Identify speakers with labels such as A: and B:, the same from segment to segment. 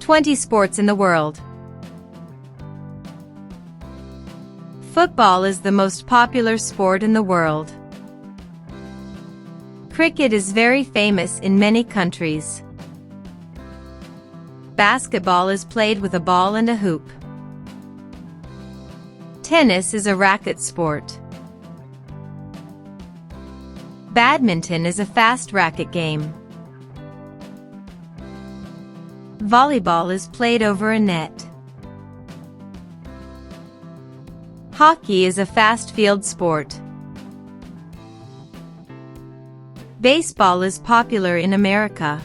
A: 20 sports in the world. Football is the most popular sport in the world. Cricket is very famous in many countries. Basketball is played with a ball and a hoop. Tennis is a racket sport. Badminton is a fast racket game. Volleyball is played over a net. Hockey is a fast field sport. Baseball is popular in America.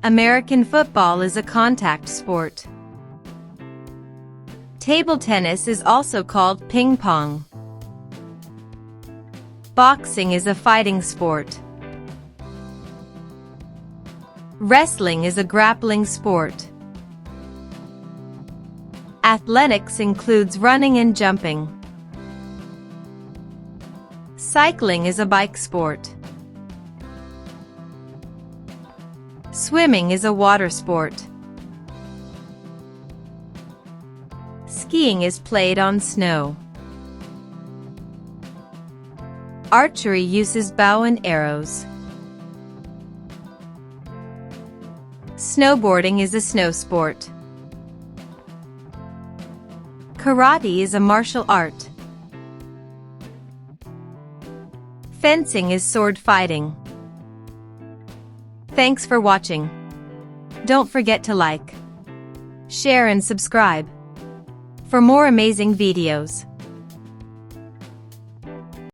A: American football is a contact sport. Table tennis is also called ping pong. Boxing is a fighting sport. Wrestling is a grappling sport. Athletics includes running and jumping. Cycling is a bike sport. Swimming is a water sport. Skiing is played on snow. Archery uses bow and arrows. Snowboarding is a snow sport. Karate is a martial art. Fencing is sword fighting. Thanks for watching. Don't forget to like, share and subscribe for more amazing videos.